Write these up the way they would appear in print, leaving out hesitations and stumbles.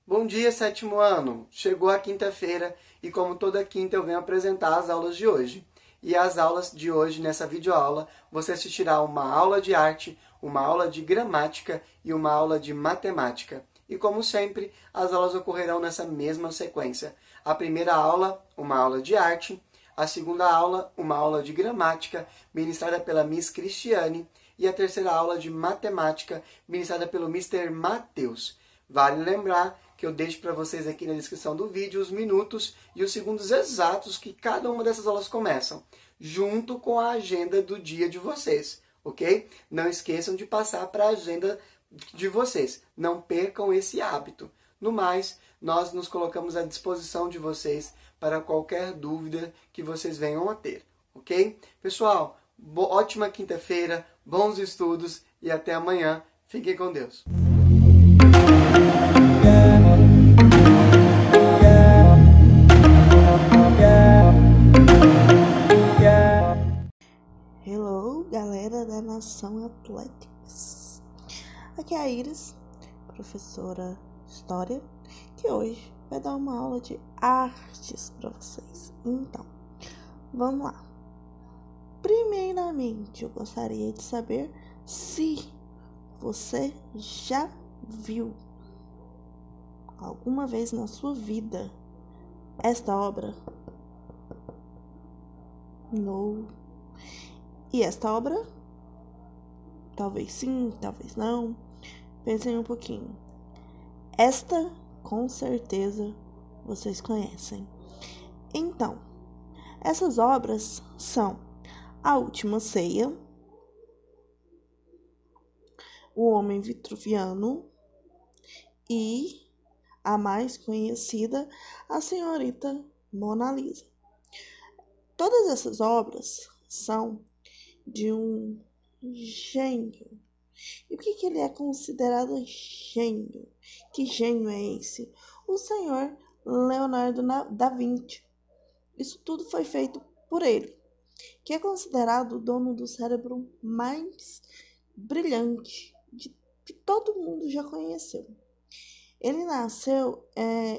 Bom dia, sétimo ano! Chegou a quinta-feira e, como toda quinta, eu venho apresentar as aulas de hoje. E as aulas de hoje, nessa videoaula, você assistirá uma aula de arte, uma aula de gramática e uma aula de matemática. E, como sempre, as aulas ocorrerão nessa mesma sequência. A primeira aula, uma aula de arte. A segunda aula, uma aula de gramática, ministrada pela Miss Cristiane. E a terceira aula de matemática, ministrada pelo Mr. Matheus. Vale lembrar que eu deixo para vocês aqui na descrição do vídeo os minutos e os segundos exatos que cada uma dessas aulas começam, junto com a agenda do dia de vocês, ok? Não esqueçam de passar para a agenda de vocês. Não percam esse hábito. No mais, nós nos colocamos à disposição de vocês para qualquer dúvida que vocês venham a ter, ok? Pessoal, ótima quinta-feira, bons estudos e até amanhã. Fiquem com Deus. Hello, galera da Nação Athletics. Aqui é a Iris, professora de História, que hoje vai dar uma aula de artes para vocês. Então, vamos lá. Primeiramente, eu gostaria de saber se você já viu alguma vez na sua vida esta obra? Não. E esta obra? Talvez sim, talvez não. Pensem um pouquinho. Esta, com certeza, vocês conhecem. Então, essas obras são A Última Ceia, O Homem Vitruviano e a mais conhecida, A Senhorita Mona Lisa. Todas essas obras são de um gênio. E o que ele é considerado gênio? Que gênio é esse? O senhor Leonardo da Vinci. Isso tudo foi feito por ele, que é considerado o dono do cérebro mais brilhante que todo mundo já conheceu. Ele nasceu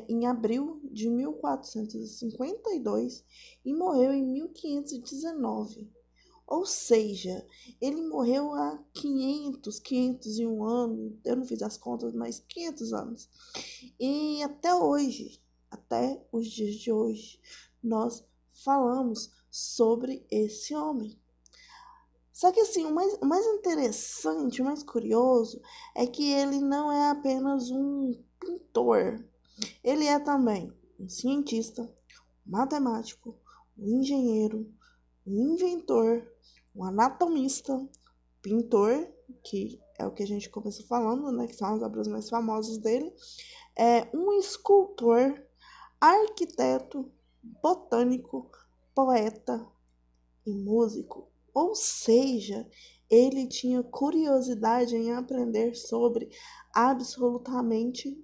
em abril de 1452 e morreu em 1519. Ou seja, ele morreu há 501 anos, eu não fiz as contas, mas 500 anos. E até hoje, até os dias de hoje, nós falamos sobre esse homem. Só que assim, o mais interessante, o mais curioso, é que ele não é apenas um pintor. Ele é também um cientista, um matemático, um engenheiro, um inventor, um anatomista, pintor, que é o que a gente começou falando, né, que são as obras mais famosas dele, um escultor, arquiteto, botânico, poeta e músico. Ou seja, ele tinha curiosidade em aprender sobre absolutamente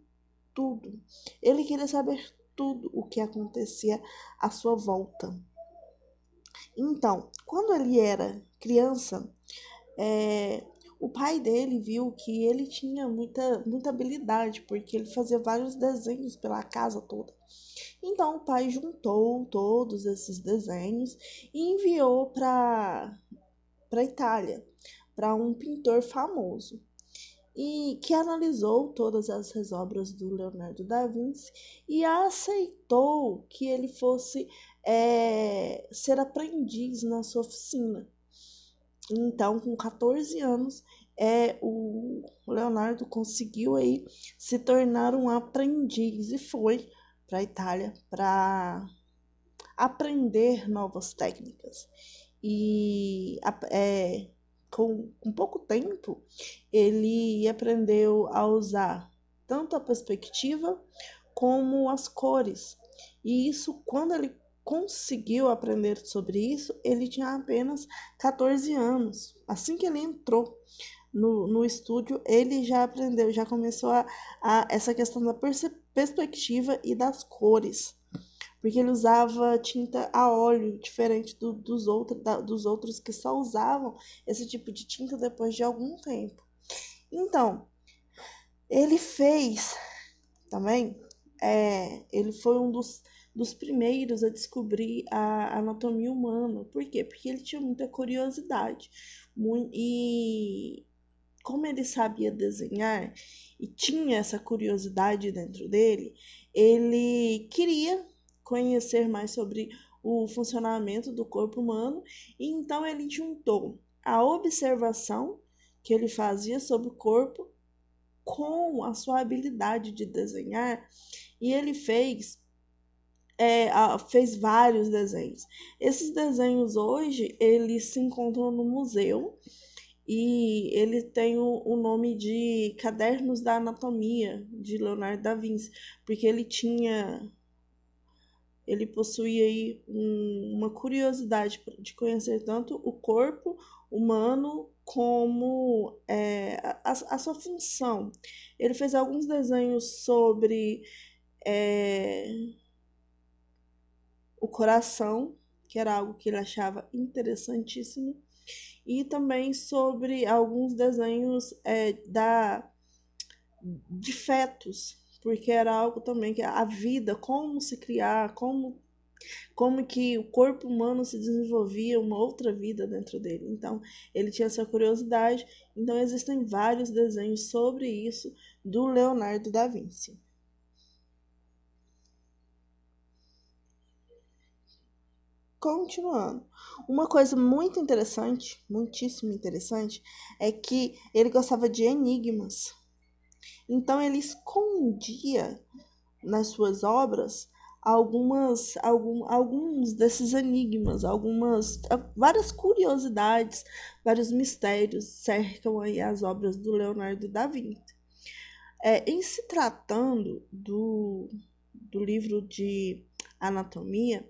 tudo. Ele queria saber tudo o que acontecia à sua volta. Então, quando ele era criança, o pai dele viu que ele tinha muita habilidade, porque ele fazia vários desenhos pela casa toda. Então, o pai juntou todos esses desenhos e enviou para a Itália, para um pintor famoso, e que analisou todas as obras do Leonardo da Vinci e aceitou que ele fosse ser aprendiz na sua oficina. Então, com 14 anos, o Leonardo conseguiu aí se tornar um aprendiz e foi para a Itália para aprender novas técnicas. E com pouco tempo, ele aprendeu a usar tanto a perspectiva como as cores. E isso, quando ele conseguiu aprender sobre isso, ele tinha apenas 14 anos. Assim que ele entrou no estúdio, ele já aprendeu, já começou a essa questão da perspectiva e das cores, porque ele usava tinta a óleo, diferente dos outros que só usavam esse tipo de tinta depois de algum tempo. Então, ele fez também, ele foi um dos primeiros a descobrir a anatomia humana. Por quê? Porque ele tinha muita curiosidade. E como ele sabia desenhar e tinha essa curiosidade dentro dele, ele queria conhecer mais sobre o funcionamento do corpo humano, e então ele juntou a observação que ele fazia sobre o corpo com a sua habilidade de desenhar, e ele fez vários desenhos. Esses desenhos hoje eles se encontram no museu, e ele tem o nome de Cadernos da Anatomia de Leonardo da Vinci, porque ele possuía aí uma curiosidade de conhecer tanto o corpo humano como a sua função. Ele fez alguns desenhos sobre o coração, que era algo que ele achava interessantíssimo, e também sobre alguns desenhos de fetos, porque era algo também que a vida, como se criar, como que o corpo humano se desenvolvia uma outra vida dentro dele. Então, ele tinha essa curiosidade. Então, existem vários desenhos sobre isso do Leonardo da Vinci. Continuando, uma coisa muito interessante, muitíssimo interessante, é que ele gostava de enigmas. Então ele escondia nas suas obras alguns desses enigmas, várias curiosidades, vários mistérios cercam aí as obras do Leonardo da Vinci. Em se tratando do livro de anatomia,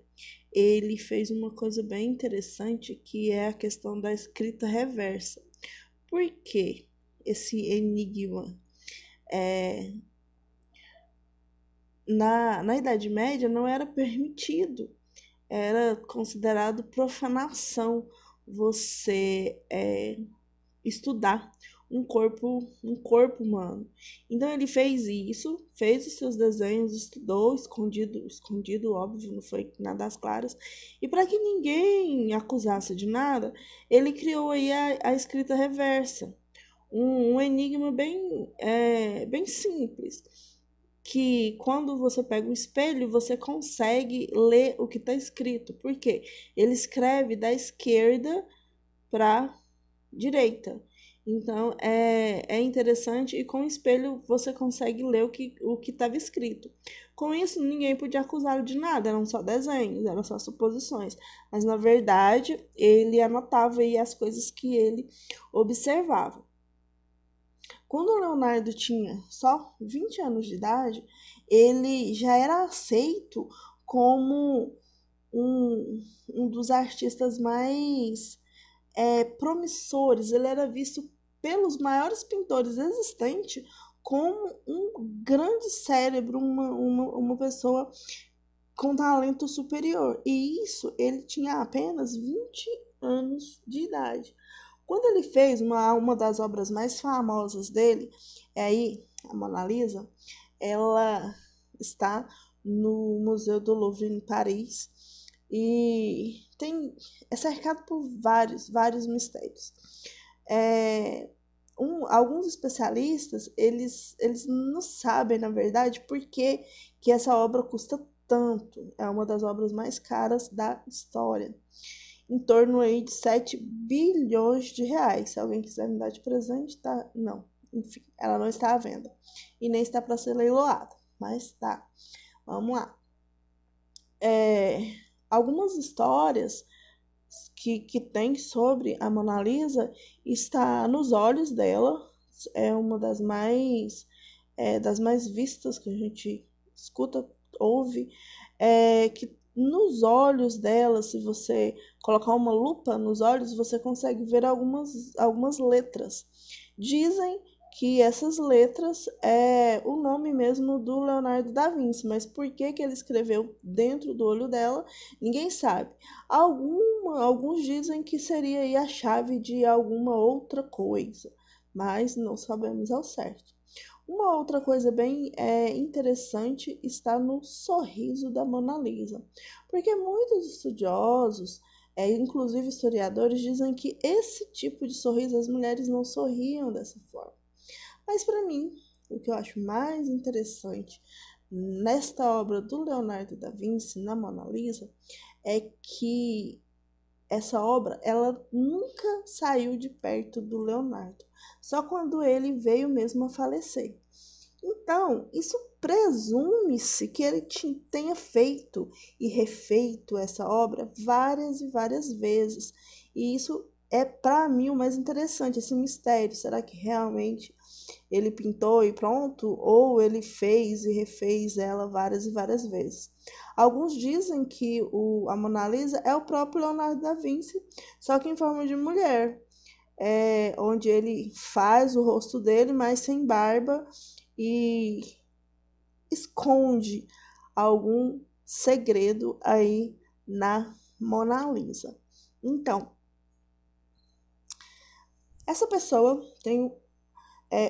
ele fez uma coisa bem interessante, que é a questão da escrita reversa. Por que esse enigma? Na Idade Média não era permitido, era considerado profanação você estudar um corpo humano. Então ele fez isso, fez os seus desenhos, estudou escondido, óbvio, não foi nada às claras. E para que ninguém acusasse de nada, ele criou aí a escrita reversa, um enigma bem simples, que quando você pega o espelho, você consegue ler o que está escrito. Por quê? Ele escreve da esquerda para direita. Então, é interessante, e com o espelho você consegue ler o que estava escrito. Com isso, ninguém podia acusá-lo de nada, eram só desenhos, eram só suposições. Mas, na verdade, ele anotava aí as coisas que ele observava. Quando o Leonardo tinha só 20 anos de idade, ele já era aceito como um dos artistas mais promissores. Ele era visto pelos maiores pintores existentes como um grande cérebro, uma pessoa com talento superior. E isso, ele tinha apenas 20 anos de idade. Quando ele fez uma das obras mais famosas dele, aí a Mona Lisa, ela está no Museu do Louvre em Paris, e é cercado por vários mistérios. Alguns especialistas, eles não sabem, na verdade, por que essa obra custa tanto. É uma das obras mais caras da história, em torno aí de 7 bilhões de reais. Se alguém quiser me dar de presente, tá? Não, enfim, ela não está à venda e nem está para ser leiloada, mas tá, vamos lá. Algumas histórias que tem sobre a Mona Lisa está nos olhos dela. É uma das mais vistas que a gente escuta, ouve, que nos olhos dela, se você colocar uma lupa nos olhos, você consegue ver algumas letras. Dizem que essas letras é o nome mesmo do Leonardo da Vinci, mas por que ele escreveu dentro do olho dela, ninguém sabe. Alguns dizem que seria aí a chave de alguma outra coisa, mas não sabemos ao certo. Uma outra coisa bem interessante está no sorriso da Mona Lisa, porque muitos estudiosos, inclusive historiadores, dizem que esse tipo de sorriso as mulheres não sorriam dessa forma. Mas para mim, o que eu acho mais interessante nesta obra do Leonardo da Vinci, na Mona Lisa, é que essa obra ela nunca saiu de perto do Leonardo, só quando ele veio mesmo a falecer. Então, isso presume-se que ele tenha feito e refeito essa obra várias e várias vezes. E isso é, para mim, o mais interessante, esse mistério. Será que realmente ele pintou e pronto? Ou ele fez e refez ela várias e várias vezes? Alguns dizem que a Mona Lisa é o próprio Leonardo da Vinci, só que em forma de mulher. Onde ele faz o rosto dele, mas sem barba, e esconde algum segredo aí na Mona Lisa. Então, essa pessoa tem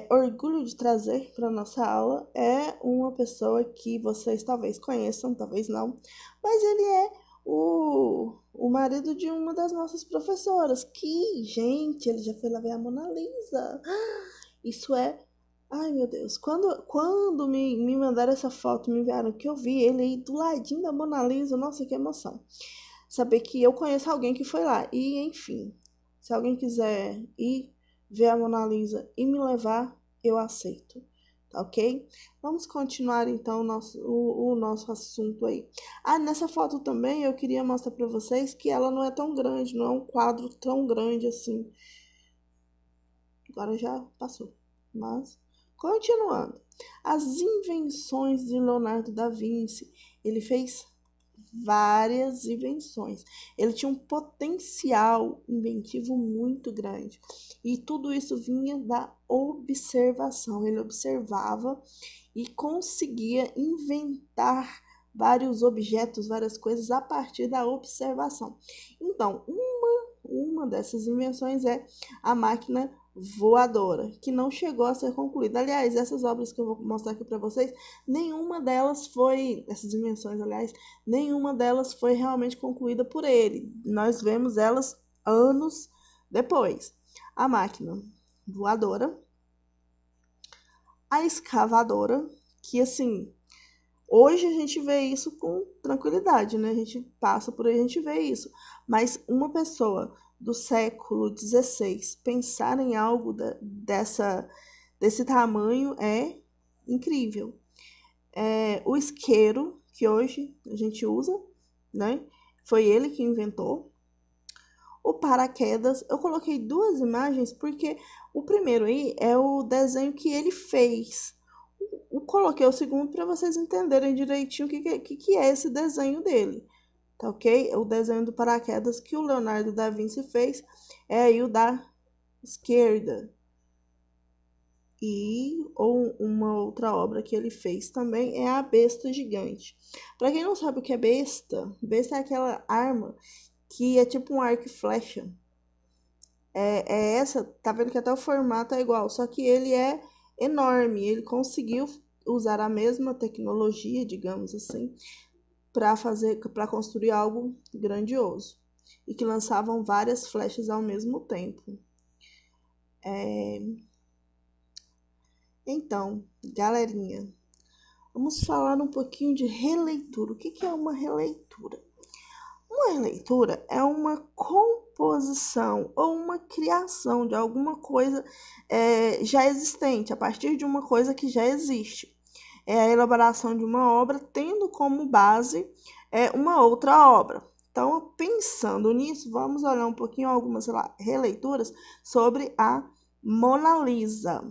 orgulho de trazer para nossa aula, é uma pessoa que vocês talvez conheçam, talvez não, mas ele é o marido de uma das nossas professoras, que, gente, ele já foi lá ver a Mona Lisa. Isso é... Ai, meu Deus. Quando me mandaram essa foto, me enviaram que eu vi ele aí do ladinho da Mona Lisa, nossa, que emoção. Saber que eu conheço alguém que foi lá. E, enfim, se alguém quiser ir ver a Mona Lisa e me levar, eu aceito. Tá ok? Vamos continuar, então, o nosso assunto aí. Nessa foto também eu queria mostrar para vocês que ela não é tão grande, não é um quadro tão grande assim. Agora já passou, mas... Continuando, as invenções de Leonardo da Vinci, ele fez várias invenções. Ele tinha um potencial inventivo muito grande. E tudo isso vinha da observação. Ele observava e conseguia inventar vários objetos, várias coisas a partir da observação. Então, uma dessas invenções é a máquina voadora, que não chegou a ser concluída. Aliás, essas obras que eu vou mostrar aqui para vocês, nenhuma delas foi, essas invenções, aliás, nenhuma delas foi realmente concluída por ele. Nós vemos elas anos depois. A máquina voadora, a escavadora, que assim, hoje a gente vê isso com tranquilidade, né? A gente passa por aí, a gente vê isso. Mas uma pessoa do século XVI pensar em algo desse tamanho é incrível. O isqueiro, que hoje a gente usa, né? Foi ele que inventou. O paraquedas, eu coloquei duas imagens porque o primeiro aí é o desenho que ele fez. Coloquei o segundo para vocês entenderem direitinho o que é esse desenho dele. Tá ok? O desenho do paraquedas que o Leonardo da Vinci fez é aí o da esquerda. Ou uma outra obra que ele fez também é a besta gigante. Para quem não sabe o que é besta é aquela arma que é tipo um arco e flecha. Essa, tá vendo que até o formato é igual, só que ele é enorme. Ele conseguiu usar a mesma tecnologia, digamos assim, para construir algo grandioso e que lançavam várias flechas ao mesmo tempo. Então, galerinha, vamos falar um pouquinho de releitura. O que é uma releitura? Uma releitura é uma composição ou uma criação de alguma coisa já existente, a partir de uma coisa que já existe. É a elaboração de uma obra tendo como base uma outra obra. Então, pensando nisso, vamos olhar um pouquinho algumas releituras sobre a Mona Lisa.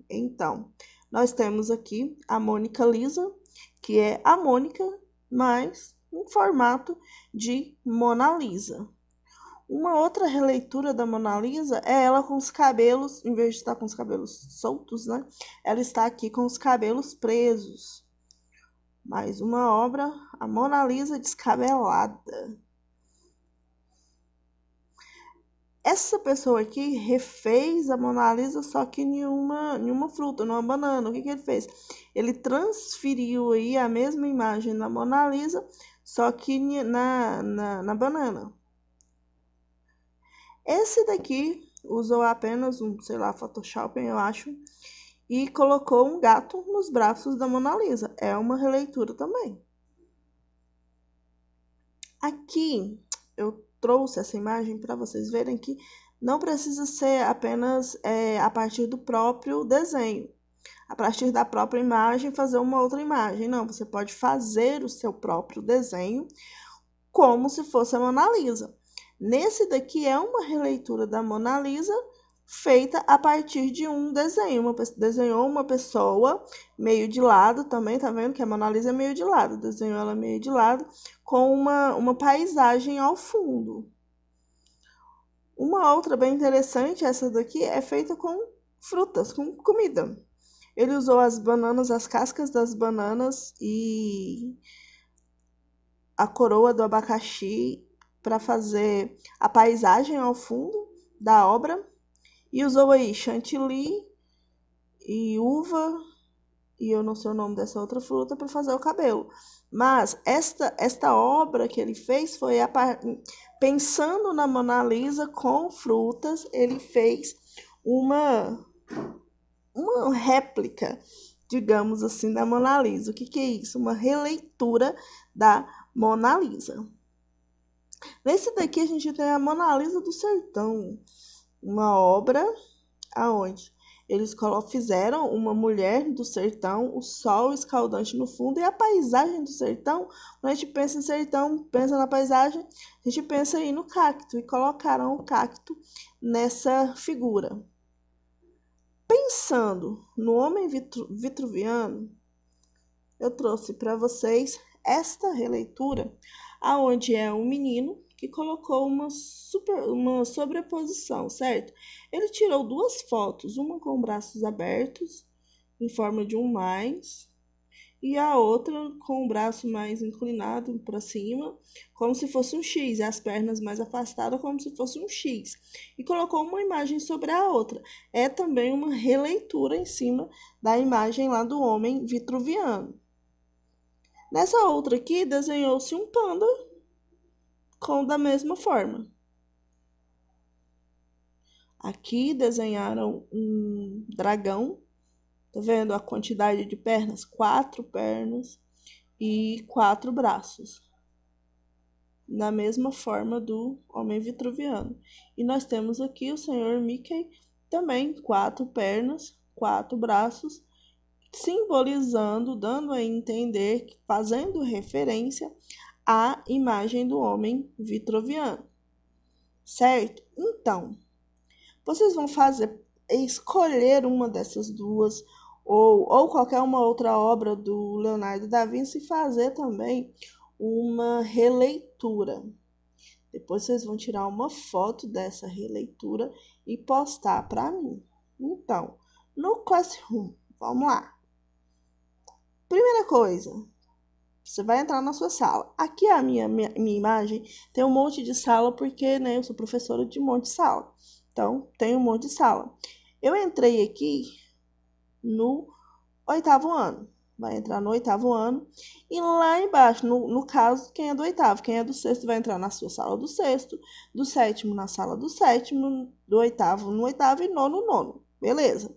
Então, nós temos aqui a Mônica Lisa, que é a Mônica, mas em formato de Mona Lisa. Uma outra releitura da Mona Lisa é ela com os cabelos, em vez de estar com os cabelos soltos, né? Ela está aqui com os cabelos presos. Mais uma obra, a Mona Lisa descabelada. Essa pessoa aqui refez a Mona Lisa, só que em uma fruta, numa banana. O que ele fez? Ele transferiu aí a mesma imagem da Mona Lisa, só que na banana. Esse daqui usou apenas sei lá, Photoshop, eu acho, e colocou um gato nos braços da Mona Lisa. É uma releitura também. Aqui eu trouxe essa imagem para vocês verem que não precisa ser apenas a partir do próprio desenho, a partir da própria imagem fazer uma outra imagem. Não, você pode fazer o seu próprio desenho como se fosse a Mona Lisa. Nesse daqui é uma releitura da Mona Lisa feita a partir de um desenho. Desenhou uma pessoa meio de lado também, tá vendo que a Mona Lisa é meio de lado. Desenhou ela meio de lado com uma paisagem ao fundo. Uma outra bem interessante, essa daqui, é feita com frutas, com comida. Ele usou as bananas, as cascas das bananas e a coroa do abacaxi para fazer a paisagem ao fundo da obra. E usou aí chantilly e uva, e eu não sei o nome dessa outra fruta, para fazer o cabelo. Mas esta obra que ele fez foi pensando na Mona Lisa com frutas, ele fez uma réplica, digamos assim, da Mona Lisa. O que é isso? Uma releitura da Mona Lisa. Nesse daqui a gente tem a Mona Lisa do Sertão, uma obra aonde eles fizeram uma mulher do sertão, o sol escaldante no fundo e a paisagem do sertão. Quando a gente pensa em sertão, pensa na paisagem, a gente pensa aí no cacto, e colocaram o cacto nessa figura. Pensando no homem vitruviano, eu trouxe para vocês esta releitura, aonde é um menino que colocou uma sobreposição, certo? Ele tirou duas fotos, uma com braços abertos, em forma de um mais, e a outra com o braço mais inclinado para cima, como se fosse um X, e as pernas mais afastadas, como se fosse um X. E colocou uma imagem sobre a outra. É também uma releitura em cima da imagem lá do homem vitruviano. Nessa outra aqui, desenhou-se um panda da mesma forma. Aqui desenharam um dragão. Tá vendo a quantidade de pernas? 4 pernas e 4 braços. Na mesma forma do homem vitruviano. E nós temos aqui o senhor Mickey, também 4 pernas, 4 braços, simbolizando, dando a entender, fazendo referência à imagem do homem vitruviano, certo? Então, vocês vão escolher uma dessas duas, ou qualquer uma outra obra do Leonardo da Vinci, e fazer também uma releitura. Depois vocês vão tirar uma foto dessa releitura e postar para mim. Então, no Classroom, vamos lá. Primeira coisa, você vai entrar na sua sala. Aqui a minha imagem tem um monte de sala, porque né, eu sou professora de um monte de sala. Então, tem um monte de sala. Eu entrei aqui no 8º ano. Vai entrar no 8º ano. E lá embaixo, no caso, quem é do 8º, quem é do 6º vai entrar na sua sala do 6º, do 7º na sala do 7º, do 8º no 8º e 9º no 9º. Beleza?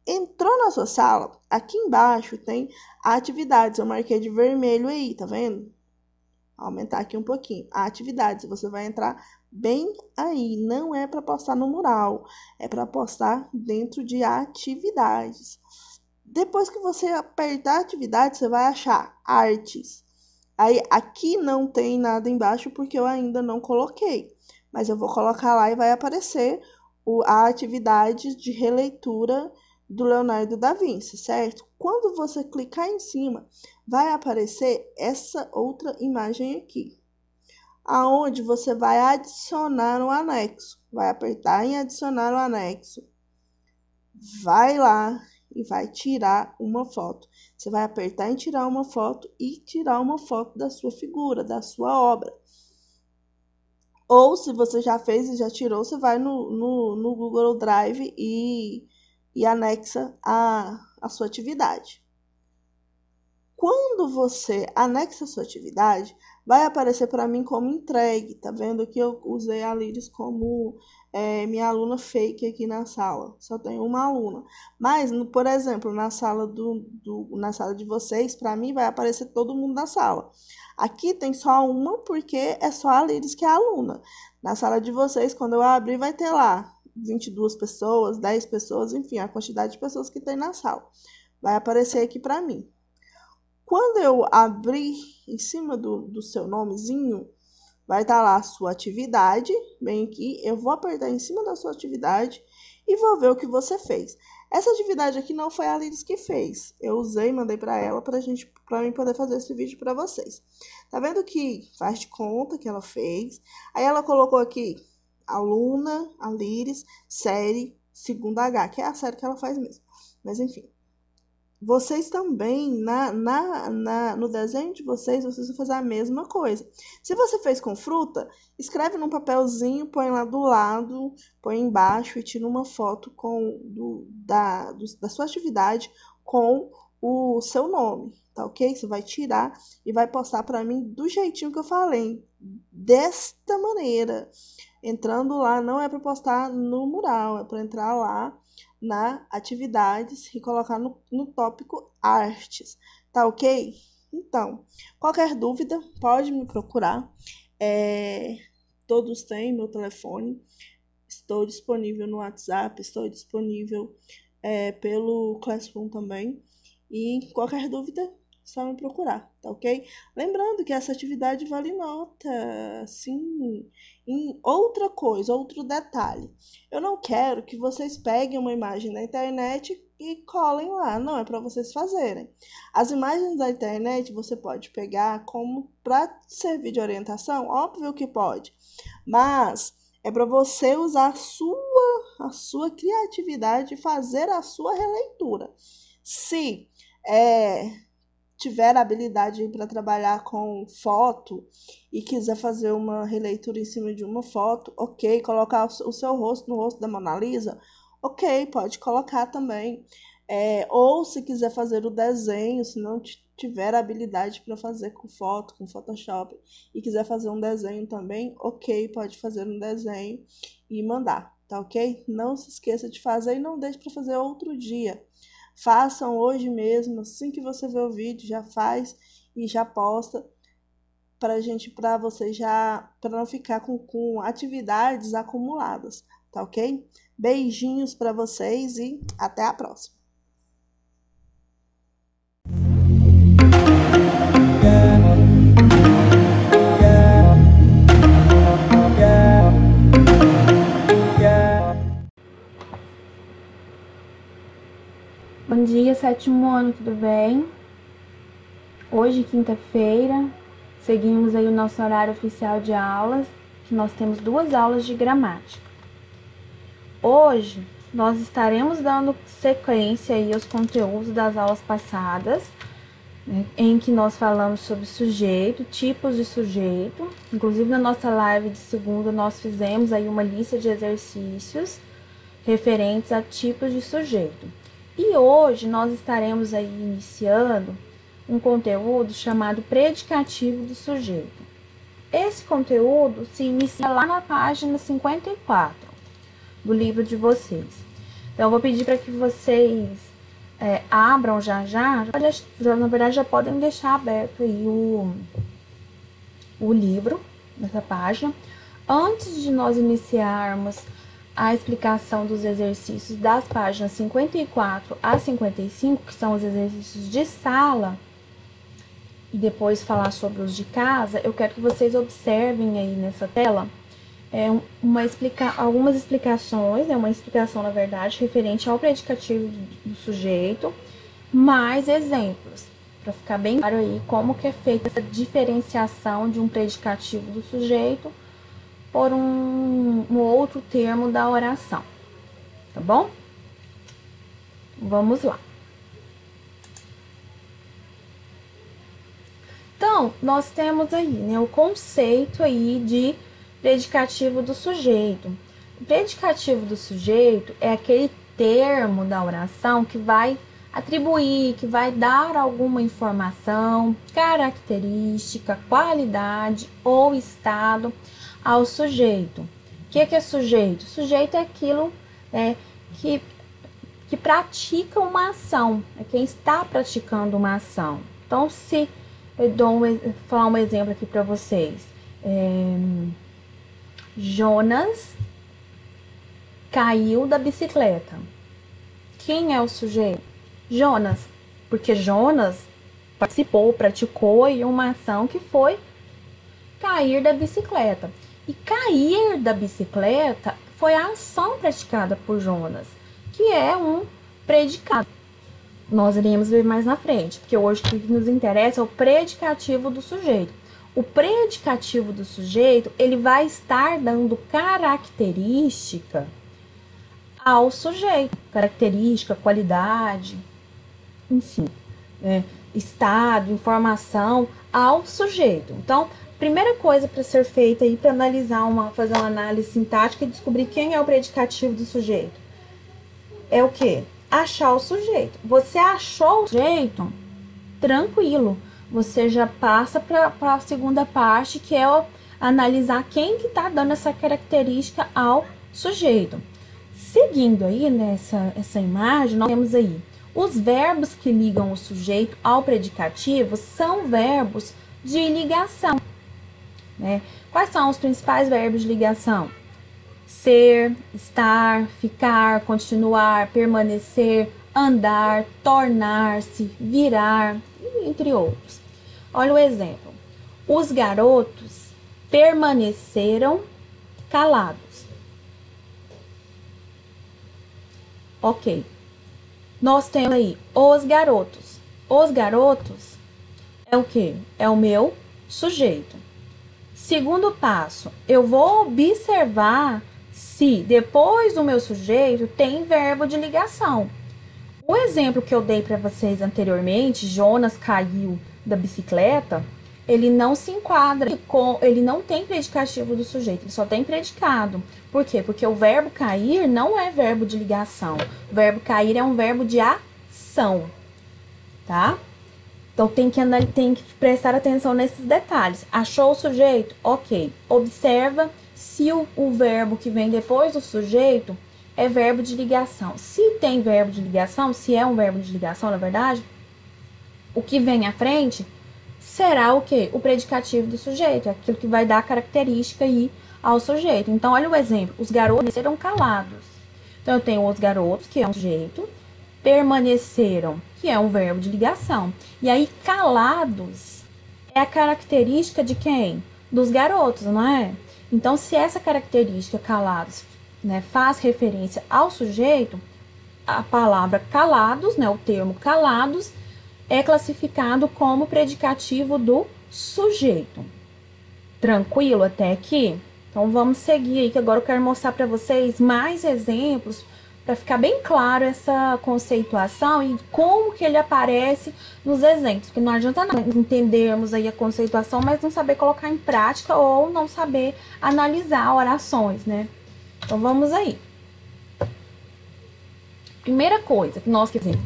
Entrou na sua sala, aqui embaixo tem atividades. Eu marquei de vermelho aí, tá vendo? Vou aumentar aqui um pouquinho. Atividades, você vai entrar bem aí. Não é para postar no mural, é para postar dentro de atividades. Depois que você apertar atividades, você vai achar artes. Aí aqui não tem nada embaixo porque eu ainda não coloquei. Mas eu vou colocar lá e vai aparecer a atividade de releitura do Leonardo da Vinci, certo? Quando você clicar em cima, vai aparecer essa outra imagem aqui, aonde você vai adicionar um anexo. Vai apertar em adicionar o anexo, vai lá e vai tirar uma foto. Você vai apertar em tirar uma foto e tirar uma foto da sua figura, da sua obra. Ou se você já fez e já tirou, você vai no Google Drive e anexa a sua atividade. Quando você anexa a sua atividade, vai aparecer para mim como entregue. Tá vendo que eu usei a Liris como minha aluna fake aqui na sala. Só tem uma aluna. Mas, por exemplo, na sala na sala de vocês, para mim vai aparecer todo mundo na sala. Aqui tem só uma porque é só a Liris que é a aluna. Na sala de vocês, quando eu abrir, vai ter lá 22 pessoas, 10 pessoas, enfim, a quantidade de pessoas que tem na sala. Vai aparecer aqui para mim. Quando eu abrir em cima do seu nomezinho, vai estar lá a sua atividade, bem aqui. Eu vou apertar em cima da sua atividade e vou ver o que você fez. Essa atividade aqui não foi a Liris que fez. Eu usei, mandei para ela para mim poder fazer esse vídeo para vocês. Tá vendo que faz de conta que ela fez? Aí ela colocou aqui aluna, a Liris, série, segunda H, que é a série que ela faz mesmo. Mas enfim. Vocês também, no desenho de vocês vão fazer a mesma coisa. Se você fez com fruta, escreve num papelzinho, põe lá do lado, põe embaixo e tira uma foto da sua atividade com o seu nome, tá ok? Você vai tirar e vai postar para mim do jeitinho que eu falei, desta maneira. Entrando lá, não é para postar no mural, é para entrar lá na atividades e colocar no tópico artes, tá ok? Então, qualquer dúvida, pode me procurar. Todos têm meu telefone. Estou disponível no WhatsApp, estou disponível pelo Classroom também. E qualquer dúvida, só me procurar, tá ok? Lembrando que essa atividade vale nota, sim. Em outra coisa, outro detalhe. Eu não quero que vocês peguem uma imagem da internet e colem lá. Não, é para vocês fazerem. As imagens da internet você pode pegar como para servir de orientação? Óbvio que pode. Mas é para você usar a sua criatividade e fazer a sua releitura. Se tiver habilidade para trabalhar com foto e quiser fazer uma releitura em cima de uma foto, ok. Colocar o seu rosto no rosto da Mona Lisa, ok, pode colocar também. Ou se quiser fazer o desenho, se não tiver habilidade para fazer com foto, com Photoshop, e quiser fazer um desenho também, ok, pode fazer um desenho e mandar, tá ok? Não se esqueça de fazer e não deixe para fazer outro dia. Façam hoje mesmo, assim que você vê o vídeo, já faz e já posta para você para não ficar com atividades acumuladas, tá ok? Beijinhos para vocês e até a próxima. Bom dia, sétimo ano, tudo bem? Hoje, quinta-feira, seguimos aí o nosso horário oficial de aulas, que nós temos 2 aulas de gramática. Hoje, nós estaremos dando sequência aí aos conteúdos das aulas passadas, né, em que nós falamos sobre sujeito, tipos de sujeito. Inclusive, na nossa live de segunda, nós fizemos aí uma lista de exercícios referentes a tipos de sujeito. E hoje nós estaremos aí iniciando um conteúdo chamado predicativo do sujeito. Esse conteúdo se inicia lá na página 54 do livro de vocês. Então, eu vou pedir para que vocês abram na verdade já podem deixar aberto aí o livro nessa página. Antes de nós iniciarmos a explicação dos exercícios das páginas 54 a 55, que são os exercícios de sala, e depois falar sobre os de casa, eu quero que vocês observem aí nessa tela algumas explicações, uma explicação, na verdade, referente ao predicativo do sujeito, mais exemplos, para ficar bem claro aí como que é feita essa diferenciação de um predicativo do sujeito por um outro termo da oração, tá bom? Vamos lá. Então, nós temos aí, né, o conceito aí de predicativo do sujeito. O predicativo do sujeito é aquele termo da oração que vai atribuir, que vai dar alguma informação, característica, qualidade ou estado ao sujeito. O que é sujeito? Sujeito é aquilo que pratica uma ação, é quem está praticando uma ação. Então, se eu falar um exemplo aqui para vocês, Jonas caiu da bicicleta. Quem é o sujeito? Jonas, porque Jonas praticou aí uma ação que foi cair da bicicleta. E cair da bicicleta foi a ação praticada por Jonas, que é um predicado. Nós iremos ver mais na frente, porque hoje o que nos interessa é o predicativo do sujeito. O predicativo do sujeito, ele vai estar dando característica ao sujeito. Característica, qualidade, enfim, estado, informação ao sujeito. Então, primeira coisa para ser feita aí, para analisar fazer uma análise sintática e descobrir quem é o predicativo do sujeito. É o quê? Achar o sujeito. Você achou o sujeito? Tranquilo. Você já passa para a segunda parte, que é analisar quem que está dando essa característica ao sujeito. Seguindo aí essa imagem, nós temos aí os verbos que ligam o sujeito ao predicativo são verbos de ligação, né? Quais são os principais verbos de ligação? Ser, estar, ficar, continuar, permanecer, andar, tornar-se, virar, entre outros. Olha o exemplo. Os garotos permaneceram calados. Ok. Nós temos aí os garotos. Os garotos é o quê? É o meu sujeito. Segundo passo, eu vou observar se depois do meu sujeito tem verbo de ligação. O exemplo que eu dei para vocês anteriormente, Jonas caiu da bicicleta, ele não se enquadra, ele não tem predicativo do sujeito, ele só tem predicado. Por quê? Porque o verbo cair não é verbo de ligação. O verbo cair é um verbo de ação, tá? Então, tem que prestar atenção nesses detalhes. Achou o sujeito? Ok. Observa se o verbo que vem depois do sujeito é verbo de ligação. Se tem verbo de ligação, se é um verbo de ligação, na verdade, o que vem à frente será o quê? O predicativo do sujeito. É aquilo que vai dar característica aí ao sujeito. Então, olha o exemplo. Os garotos serão calados. Então, eu tenho os garotos, que é um sujeito. Permaneceram, que é um verbo de ligação. E aí, calados é a característica de quem? Dos garotos, não é? Então, se essa característica calados, né, faz referência ao sujeito, a palavra calados, né, o termo calados, é classificado como predicativo do sujeito. Tranquilo até aqui? Então, vamos seguir aí, que agora eu quero mostrar para vocês mais exemplos para ficar bem claro essa conceituação e como que ele aparece nos exemplos. Porque não adianta nada entendermos aí a conceituação, mas não saber colocar em prática ou não saber analisar orações, né? Então, vamos aí. Primeira coisa que nós queremos,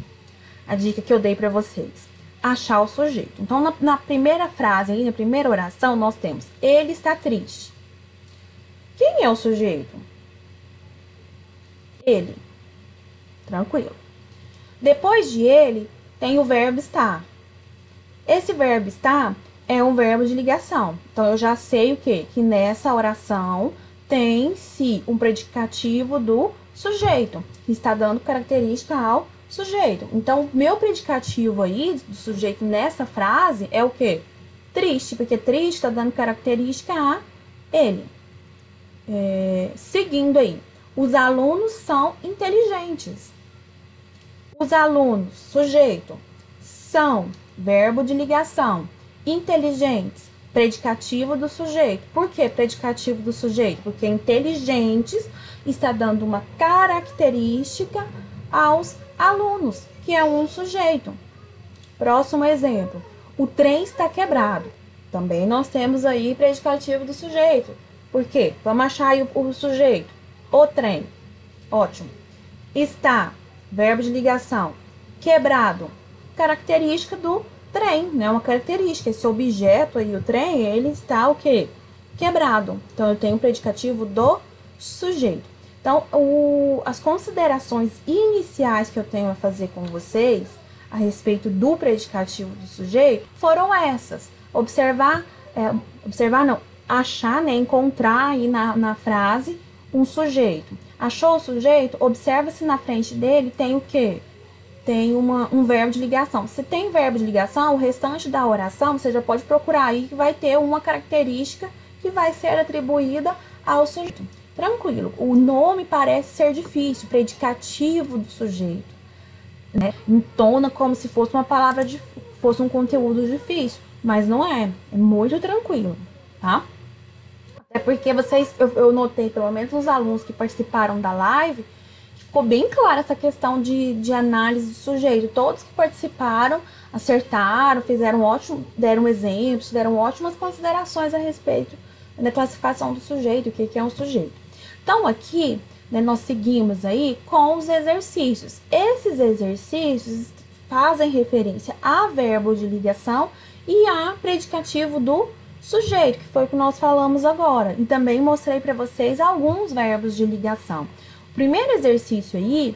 a dica que eu dei para vocês, achar o sujeito. Então, na primeira frase, aí, na primeira oração, nós temos, ele está triste. Quem é o sujeito? Ele. Tranquilo. Depois de ele, tem o verbo estar. Esse verbo estar é um verbo de ligação. Então, eu já sei o quê? Que nessa oração tem-se um predicativo do sujeito, que está dando característica ao sujeito. Então, meu predicativo aí, do sujeito nessa frase, é o quê? Triste, porque triste está dando característica a ele. Seguindo aí, os alunos são inteligentes. Os alunos, sujeito, são, verbo de ligação, inteligentes, predicativo do sujeito. Por que predicativo do sujeito? Porque inteligentes está dando uma característica aos alunos, que é um sujeito. Próximo exemplo, o trem está quebrado. Também nós temos aí predicativo do sujeito. Por quê? Vamos achar aí o sujeito. O trem. Ótimo. Está, verbo de ligação. Quebrado. Característica do trem, né? Uma característica. Esse objeto aí, o trem, ele está o quê? Quebrado. Então, eu tenho o predicativo do sujeito. Então, as considerações iniciais que eu tenho a fazer com vocês a respeito do predicativo do sujeito foram essas. Achar, né? Encontrar aí na frase um sujeito. Achou o sujeito? Observa se na frente dele tem o quê? Tem um verbo de ligação. Se tem verbo de ligação, o restante da oração você já pode procurar aí que vai ter uma característica que vai ser atribuída ao sujeito. Tranquilo. O nome parece ser difícil, predicativo do sujeito, né? Entona como se fosse uma palavra, fosse um conteúdo difícil, mas não é. É muito tranquilo, tá? Até porque eu notei, pelo menos os alunos que participaram da live, que ficou bem clara essa questão de análise do sujeito. Todos que participaram acertaram, deram exemplos, deram ótimas considerações a respeito da classificação do sujeito, o que é um sujeito. Então, aqui, né, nós seguimos aí com os exercícios. Esses exercícios fazem referência a verbo de ligação e a predicativo do sujeito, que foi o que nós falamos agora. E também mostrei para vocês alguns verbos de ligação. O primeiro exercício aí,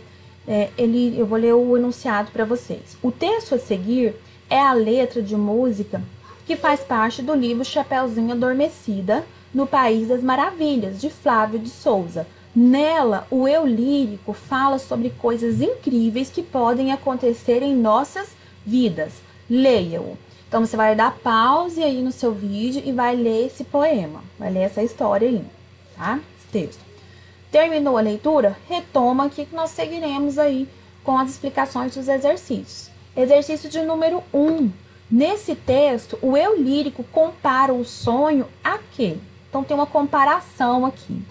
eu vou ler o enunciado para vocês. O texto a seguir é a letra de música que faz parte do livro Chapeuzinho Adormecida, no País das Maravilhas, de Flávio de Souza. Nela, o eu lírico fala sobre coisas incríveis que podem acontecer em nossas vidas. Leia-o. Então, você vai dar pause aí no seu vídeo e vai ler esse poema. Vai ler essa história aí, tá? Esse texto. Terminou a leitura? Retoma aqui que nós seguiremos aí com as explicações dos exercícios. Exercício de número 1. Nesse texto, o eu lírico compara o sonho a quê? Então, tem uma comparação aqui.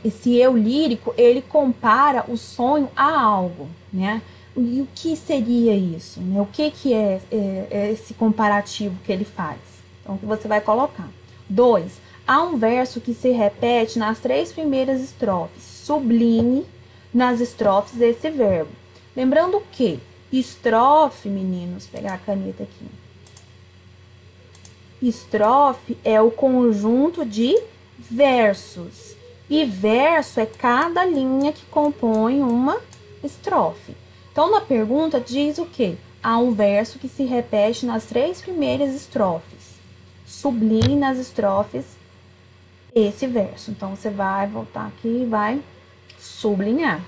Esse eu lírico, ele compara o sonho a algo, né? E o que seria isso? Né? O que é esse comparativo que ele faz? Então, o que você vai colocar? 2. Há um verso que se repete nas 3 primeiras estrofes. Sublinhe nas estrofes esse verbo. Lembrando que estrofe, meninos, vou pegar a caneta aqui. Estrofe é o conjunto de versos. E verso é cada linha que compõe uma estrofe. Então, na pergunta diz o quê? Há um verso que se repete nas 3 primeiras estrofes. Sublinhe nas estrofes esse verso. Então, você vai voltar aqui e vai sublinhar.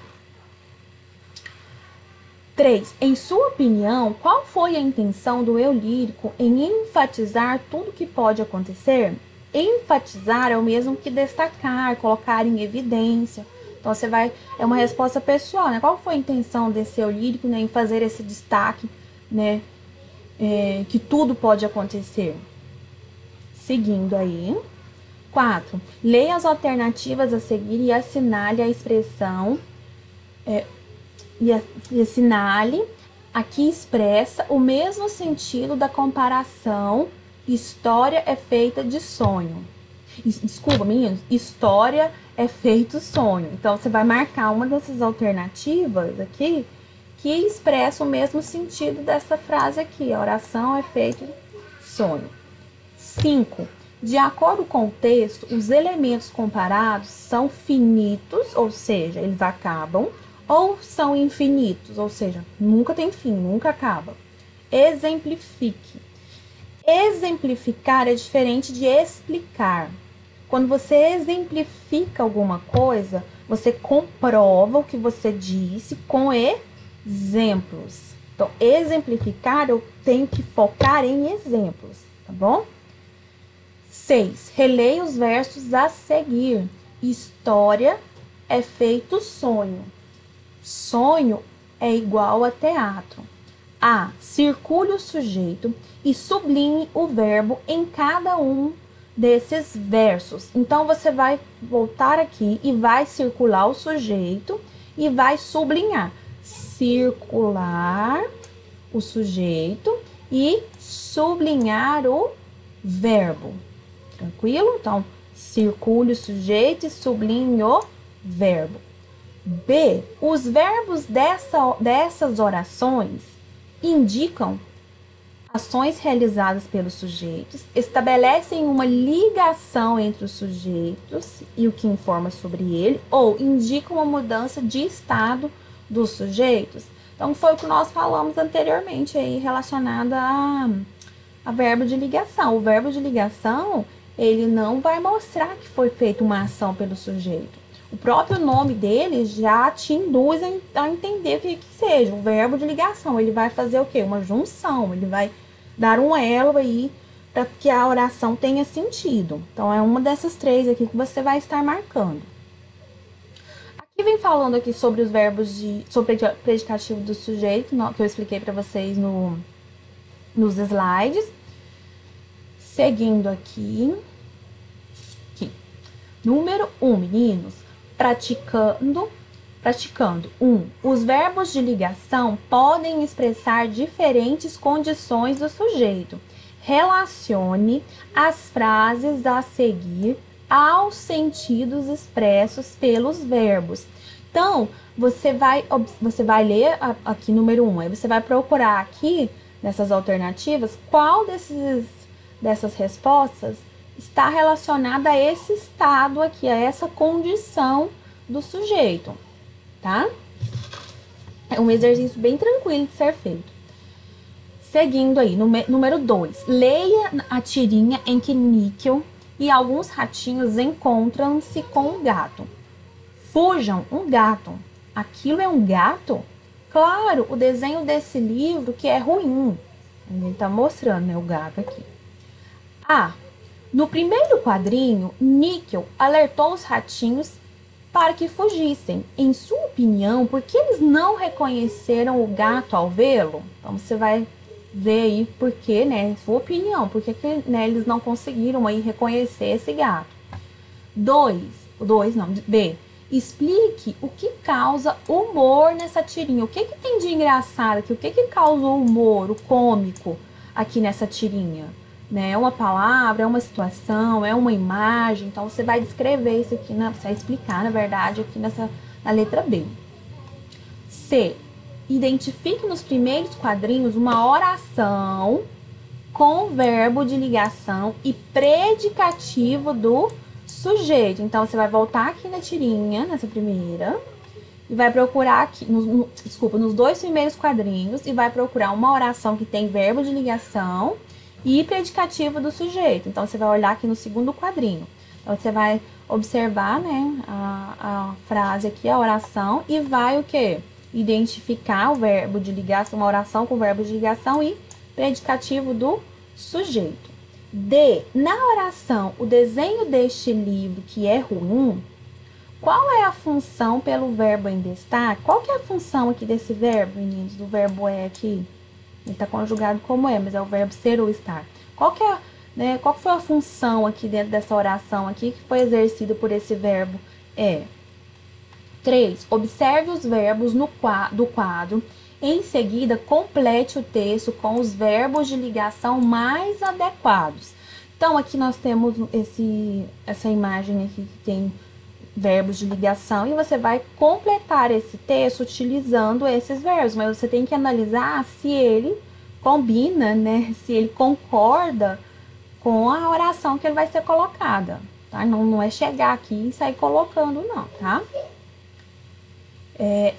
3. Em sua opinião, qual foi a intenção do eu lírico em enfatizar tudo que pode acontecer? Enfatizar é o mesmo que destacar, colocar em evidência. Então, é uma resposta pessoal, né? Qual foi a intenção desse eu lírico, né, em fazer esse destaque, né, que tudo pode acontecer? Seguindo aí. 4. Leia as alternativas a seguir e assinale a expressão, e assinale a que expressa o mesmo sentido da comparação. História é feita de sonho. Desculpa, meninos. História é feito sonho. Então, você vai marcar uma dessas alternativas aqui que expressa o mesmo sentido dessa frase aqui. A oração é feita de sonho. 5. De acordo com o texto, os elementos comparados são finitos, ou seja, eles acabam, ou são infinitos, ou seja, nunca tem fim, nunca acaba. Exemplifique. Exemplificar é diferente de explicar. Quando você exemplifica alguma coisa, você comprova o que você disse com exemplos. Então, exemplificar, eu tenho que focar em exemplos, tá bom? 6. Releia os versos a seguir. História é feito sonho. Sonho é igual a teatro. A. Circule o sujeito e sublinhe o verbo em cada um desses versos. Então, você vai voltar aqui e vai circular o sujeito e vai sublinhar. Circular o sujeito e sublinhar o verbo. Tranquilo? Então, circule o sujeito e sublinhe o verbo. B. Os verbos dessas orações indicam ações realizadas pelos sujeitos, estabelecem uma ligação entre os sujeitos e o que informa sobre ele, ou indicam uma mudança de estado dos sujeitos. Então, foi o que nós falamos anteriormente aí, relacionado a verbo de ligação. O verbo de ligação, ele não vai mostrar que foi feita uma ação pelo sujeito. O próprio nome dele já te induz a entender o que seja. O verbo de ligação, ele vai fazer o quê? Uma junção, ele vai dar um elo aí para que a oração tenha sentido. Então, é uma dessas três aqui que você vai estar marcando. Aqui vem falando aqui sobre os verbos sobre o predicativo do sujeito, que eu expliquei para vocês nos slides. Seguindo aqui. Número 1, meninos. Praticando. 1. Os verbos de ligação podem expressar diferentes condições do sujeito. Relacione as frases a seguir aos sentidos expressos pelos verbos. Então, você vai ler aqui número 1, aí você vai procurar aqui, nessas alternativas, qual dessas respostas está relacionada a esse estado aqui, a essa condição do sujeito, tá? É um exercício bem tranquilo de ser feito. Seguindo aí, número 2. Leia a tirinha em que Níquel e alguns ratinhos encontram-se com um gato. Fujam, um gato. Aquilo é um gato? Claro, o desenho desse livro que é ruim. Ele tá mostrando, né, o gato aqui. No primeiro quadrinho, Níquel alertou os ratinhos para que fugissem. Em sua opinião, por que eles não reconheceram o gato ao vê-lo? Então, você vai ver aí por que, né, sua opinião, por que, né, eles não conseguiram aí reconhecer esse gato. B. Explique o que causa humor nessa tirinha. O que tem de engraçado aqui? O que causa o humor, o cômico aqui nessa tirinha? Né? É uma palavra, é uma situação, é uma imagem. Então, você vai descrever isso aqui, você vai explicar, na verdade, aqui na letra B. C. Identifique nos primeiros quadrinhos uma oração com verbo de ligação e predicativo do sujeito. Então, você vai voltar aqui na tirinha, nessa primeira, e vai procurar aqui, nos dois primeiros quadrinhos, e vai procurar uma oração que tem verbo de ligação e predicativo do sujeito. Então, você vai olhar aqui no segundo quadrinho. Então, você vai observar, né, a frase aqui, a oração, e vai o quê? Identificar o verbo de ligação, uma oração com verbo de ligação e predicativo do sujeito. D. Na oração, o desenho deste livro que é ruim, qual é a função pelo verbo em destaque? Qual que é a função aqui desse verbo, meninos? Do verbo é aqui? Ele está conjugado como é, mas é o verbo ser ou estar. Qual que é, né, qual foi a função aqui dentro dessa oração aqui que foi exercida por esse verbo é? 3. Observe os verbos do quadro. Em seguida, complete o texto com os verbos de ligação mais adequados. Então, aqui nós temos essa imagem aqui que tem verbos de ligação e você vai completar esse texto utilizando esses verbos, mas você tem que analisar se ele combina, né? Se ele concorda com a oração que ele vai ser colocada, tá? Não é chegar aqui e sair colocando, não, tá?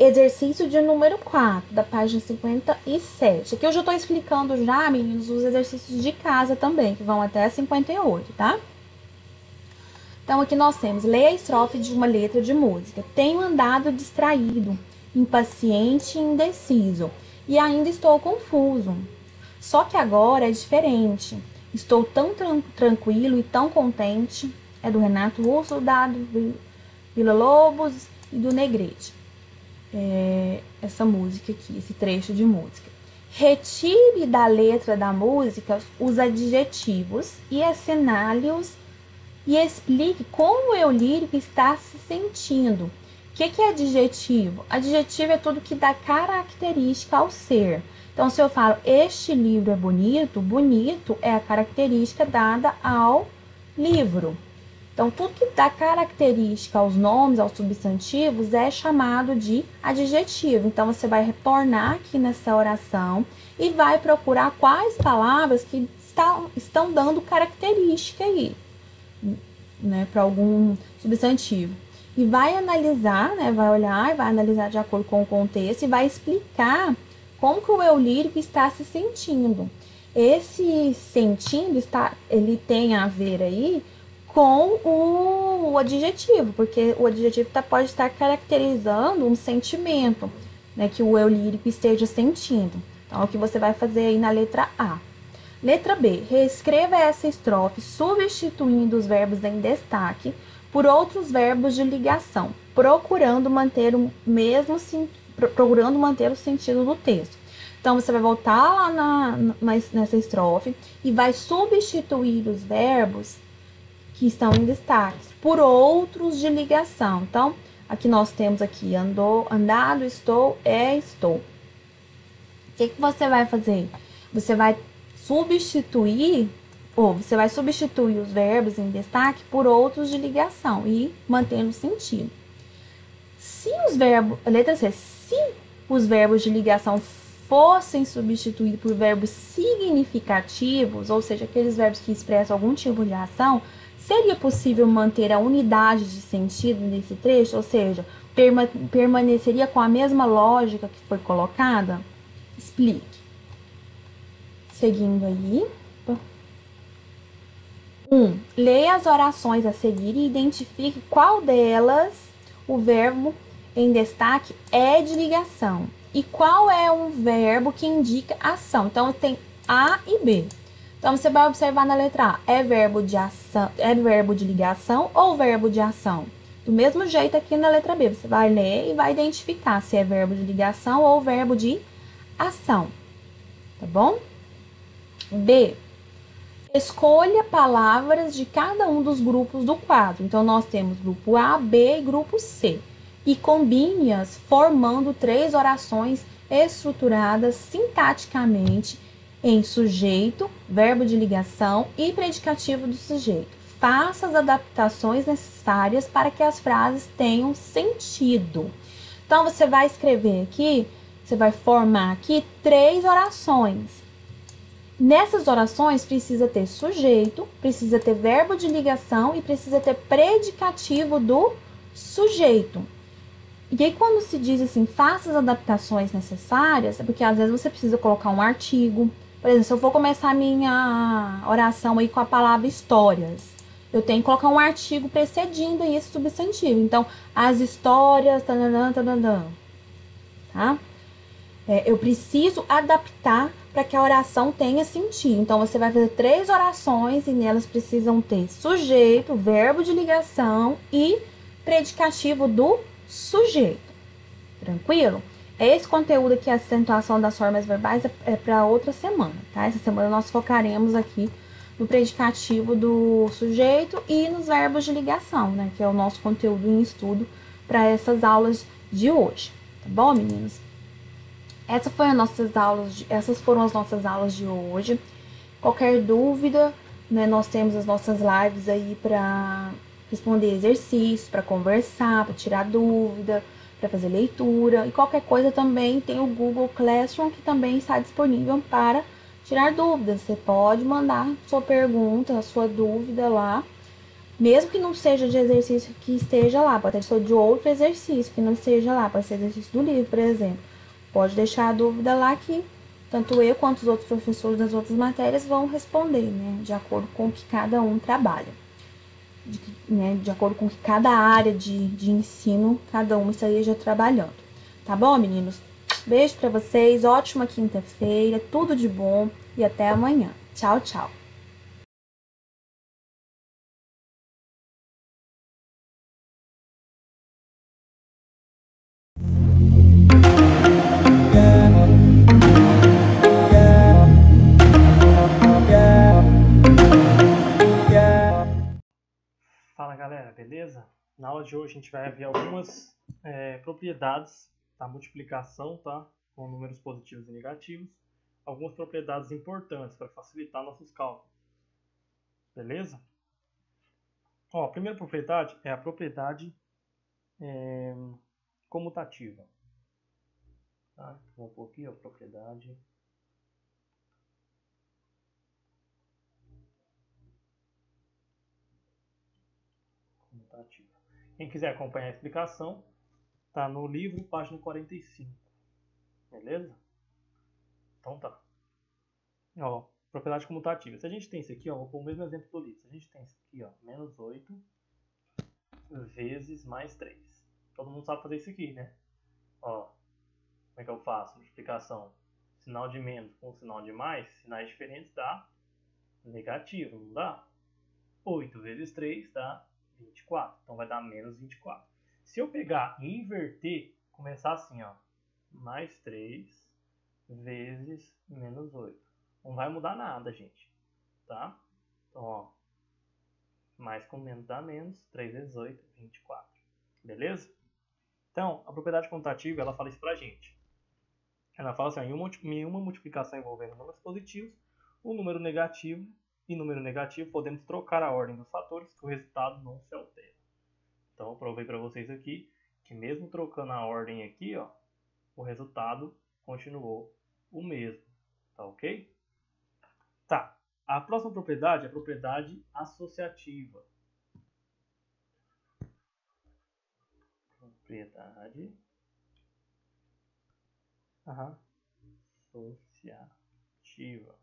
Exercício de número 4, da página 57. Aqui eu já estou explicando já, meninos, os exercícios de casa também, que vão até 58, tá? Então, aqui nós temos, leia a estrofe de uma letra de música. Tenho andado distraído, impaciente e indeciso, e ainda estou confuso. Só que agora é diferente. Estou tão tranquilo e tão contente. É do Renato Russo, do Villa-Lobos e do Negrete. Essa música aqui, esse trecho de música. Retire da letra da música os adjetivos e assinale-os e explique como o eu lírico está se sentindo. O que é adjetivo? Adjetivo é tudo que dá característica ao ser. Então, se eu falo, este livro é bonito, bonito é a característica dada ao livro. Então, tudo que dá característica aos nomes, aos substantivos, é chamado de adjetivo. Então, você vai retornar aqui nessa oração e vai procurar quais palavras que estão dando característica aí, né, para algum substantivo. E vai analisar, né, vai olhar e vai analisar de acordo com o contexto e vai explicar como que o eu lírico está se sentindo. Esse sentindo, ele tem a ver aí com o adjetivo, porque o adjetivo pode estar caracterizando um sentimento, né, que o eu lírico esteja sentindo. Então, é o que você vai fazer aí na letra A. Letra B. Reescreva essa estrofe substituindo os verbos em destaque por outros verbos de ligação, procurando manter o sentido do texto. Então, você vai voltar lá nessa estrofe e vai substituir os verbos que estão em destaque por outros de ligação. Então, aqui nós temos aqui andou, andado, estou, estou. O que você vai fazer? Você vai substituir os verbos em destaque por outros de ligação e mantendo o sentido. Letra C, se os verbos de ligação fossem substituídos por verbos significativos, ou seja, aqueles verbos que expressam algum tipo de ação, seria possível manter a unidade de sentido nesse trecho? Ou seja, permaneceria com a mesma lógica que foi colocada? Explique. Seguindo aí. 1. Leia as orações a seguir e identifique qual delas o verbo em destaque é de ligação e qual é um verbo que indica ação. Então, tem A e B. Então, você vai observar na letra A, é verbo de ligação ou verbo de ação? Do mesmo jeito aqui na letra B, você vai ler e vai identificar se é verbo de ligação ou verbo de ação. Tá bom? B. Escolha palavras de cada um dos grupos do quadro. Então, nós temos grupo A, B e grupo C. E combine-as formando 3 orações estruturadas sintaticamente em sujeito, verbo de ligação e predicativo do sujeito. Faça as adaptações necessárias para que as frases tenham sentido. Então, você vai escrever aqui, você vai formar aqui 3 orações. Nessas orações precisa ter sujeito, precisa ter verbo de ligação e precisa ter predicativo do sujeito. E aí quando se diz assim, faça as adaptações necessárias, é porque às vezes você precisa colocar um artigo. Por exemplo, se eu for começar a minha oração aí com a palavra histórias, eu tenho que colocar um artigo precedindo aí esse substantivo. Então, as histórias, tá? Eu preciso adaptar para que a oração tenha sentido. Então, você vai fazer 3 orações e nelas precisam ter sujeito, verbo de ligação e predicativo do sujeito. Tranquilo? Esse conteúdo aqui, a acentuação das formas verbais, é para outra semana, tá? Essa semana nós focaremos aqui no predicativo do sujeito e nos verbos de ligação, né? Que é o nosso conteúdo em estudo para essas aulas de hoje. Tá bom, meninos? Essas foram as nossas aulas de hoje. Qualquer dúvida, né, nós temos as nossas lives aí para responder exercícios, para conversar, para tirar dúvida, para fazer leitura. E qualquer coisa também tem o Google Classroom, que também está disponível para tirar dúvidas. Você pode mandar sua pergunta, a sua dúvida lá, mesmo que não seja de exercício que esteja lá, pode ser de outro exercício que não esteja lá, pode ser exercício do livro, por exemplo. Pode deixar a dúvida lá que tanto eu quanto os outros professores das outras matérias vão responder, né? De acordo com o que cada um trabalha. De acordo com que cada área de ensino cada um esteja trabalhando. Tá bom, meninos? Beijo pra vocês, ótima quinta-feira, tudo de bom e até amanhã. Tchau, tchau. Fala galera, beleza? Na aula de hoje a gente vai ver algumas propriedades da multiplicação, tá? Com números positivos e negativos. Algumas propriedades importantes para facilitar nossos cálculos. Beleza? Ó, a primeira propriedade é a propriedade comutativa. Tá? Vou pôr aqui, ó, propriedade comutativa. Quem quiser acompanhar a explicação, tá no livro, página 45. Beleza? Então tá. Ó, propriedade comutativa. Se a gente tem isso aqui, ó, vou pôr o mesmo exemplo do livro. Se a gente tem isso aqui, ó, menos 8 vezes mais 3. Todo mundo sabe fazer isso aqui, né? Ó, como é que eu faço? Multiplicação. Sinal de menos com sinal de mais, sinais diferentes dá negativo, não dá? 8 vezes 3 dá 24. Então vai dar menos 24. Se eu pegar e inverter, começar assim, ó. Mais 3 vezes menos 8. Não vai mudar nada, gente. Tá? Então, ó. Mais com menos dá menos. 3 vezes 8, 24. Beleza? Então, a propriedade comutativa, ela fala isso pra gente. Ela fala assim, ó, em uma multiplicação envolvendo números positivos, o número negativo e número negativo podemos trocar a ordem dos fatores que o resultado não se altera. Então, eu provei para vocês aqui que mesmo trocando a ordem aqui, ó, o resultado continuou o mesmo. Tá ok? Tá. A próxima propriedade é a propriedade associativa. Propriedade associativa.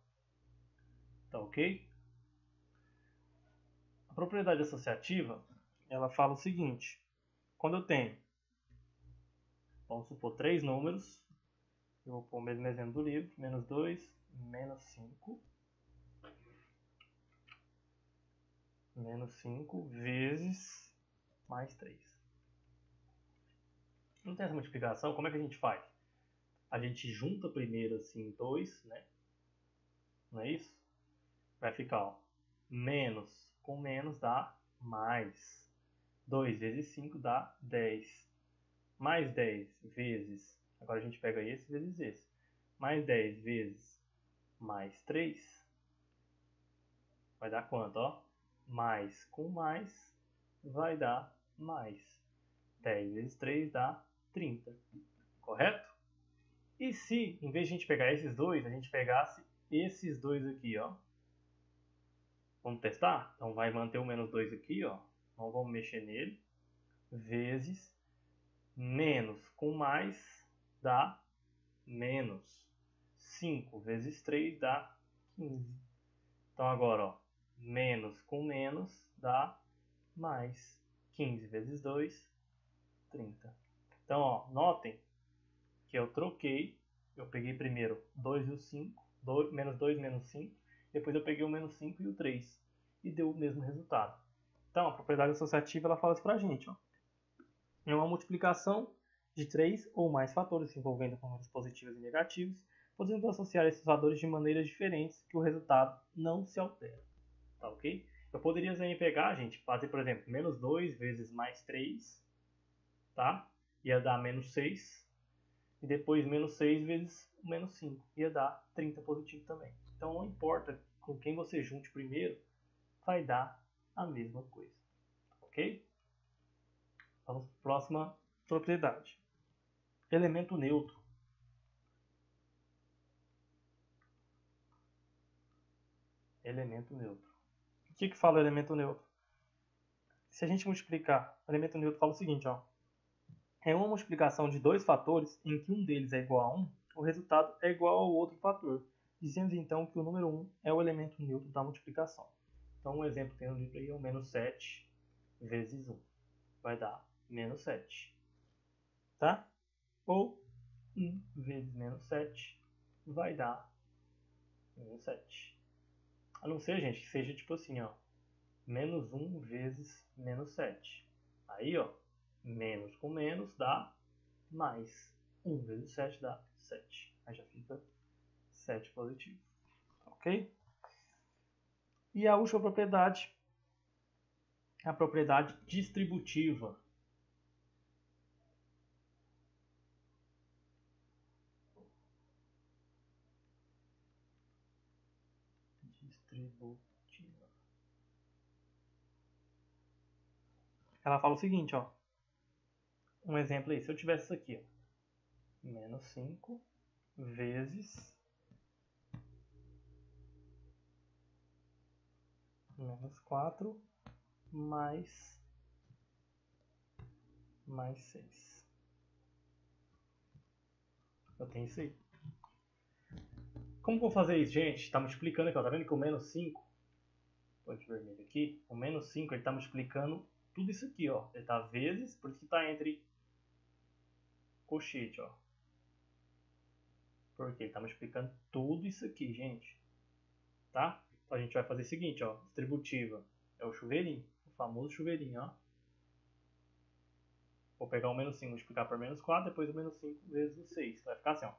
Tá ok? A propriedade associativa, ela fala o seguinte. Quando eu tenho, vamos supor, 3 números, eu vou pôr o mesmo exemplo do livro, menos 2, menos 5. Menos 5 vezes mais 3. Não tem essa multiplicação, como é que a gente faz? A gente junta primeiro assim 2, né? Não é isso? Vai ficar, ó, menos com menos dá mais. 2 vezes 5 dá 10. Mais 10 vezes, agora a gente pega esse vezes esse. Mais 10 vezes mais 3 vai dar quanto, ó? Mais com mais vai dar mais. 10 vezes 3 dá 30. Correto? E se, em vez de a gente pegar esses dois, a gente pegasse esses dois aqui, ó. Vamos testar? Então vai manter o menos 2 aqui, ó. Não vamos mexer nele. Vezes menos com mais dá menos. 5 vezes 3 dá 15. Então agora, ó. Menos com menos dá mais. 15 vezes 2, 30. Então, ó, notem que eu troquei. Eu peguei primeiro 2 e o 5. Menos 2 menos 5. Depois eu peguei o menos 5 e o 3. E deu o mesmo resultado. Então, a propriedade associativa ela fala isso pra gente. Ó. É uma multiplicação de 3 ou mais fatores envolvendo números positivos e negativos, podendo associar esses valores de maneiras diferentes que o resultado não se altera. Tá ok? Eu poderia também pegar, gente, fazer, por exemplo, menos 2 vezes mais 3, tá? Ia dar menos 6. E depois menos 6 vezes menos 5. Ia dar 30 positivo também. Então não importa com quem você junte primeiro, vai dar a mesma coisa. Ok? Vamos para a próxima propriedade. Elemento neutro. Elemento neutro. O que fala o elemento neutro? Se a gente multiplicar, o elemento neutro fala o seguinte, ó. É uma multiplicação de dois fatores em que um deles é igual a 1, o resultado é igual ao outro fator. Dizemos então que o número 1 é o elemento neutro da multiplicação. Então um exemplo que tem no livro aí é o menos 7 vezes 1. Vai dar menos 7. Tá? Ou 1 vezes menos 7 vai dar menos 7. A não ser, gente, que seja tipo assim, ó. Menos 1 vezes menos 7. Aí, ó. Menos com menos dá mais. 1 vezes 7 dá 7. Aí já fica 7 positivo. Ok? E a última propriedade é a propriedade distributiva. Distributiva. ela fala o seguinte, ó. Um exemplo aí, se eu tivesse isso aqui, ó. Menos 5 vezes menos 4 mais 6. Eu tenho isso aí. Como que eu vou fazer isso, gente? Está multiplicando aqui, ó. Tá vendo que o menos 5, ponto vermelho aqui, o menos 5 ele está multiplicando tudo isso aqui, ó. Ele está vezes, por isso que está entre colchete, ó. Porque ele está multiplicando tudo isso aqui, gente. Tá? Então a gente vai fazer o seguinte, ó. Distributiva é o chuveirinho, o famoso chuveirinho, ó. Vou pegar o menos 5 multiplicar por menos 4, depois o menos 5 vezes o 6. Vai ficar assim, ó.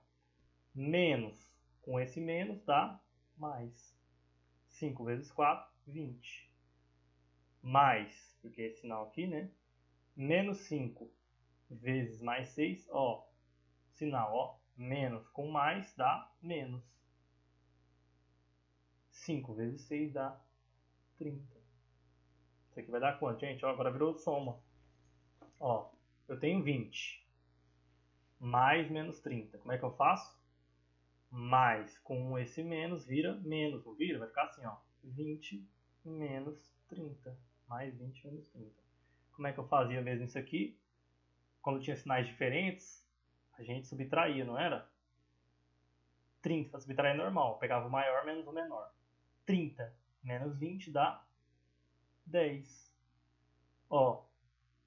Menos, com esse menos dá mais. 5 vezes 4, 20. Mais, porque é esse sinal aqui, né? Menos 5 vezes mais 6, ó. Sinal, ó. Menos com mais dá menos. 5 vezes 6 dá 30. Isso aqui vai dar quanto, gente? Ó, agora virou soma. Ó, eu tenho 20. Mais menos 30. Como é que eu faço? Mais com esse menos vira menos. Não vira? Vai ficar assim, ó. 20 menos 30. Mais 20 menos 30. Como é que eu fazia mesmo isso aqui? Quando tinha sinais diferentes, a gente subtraía, não era? 30, para subtrair normal. Eu pegava o maior menos o menor. 30 menos 20 dá 10. Ó,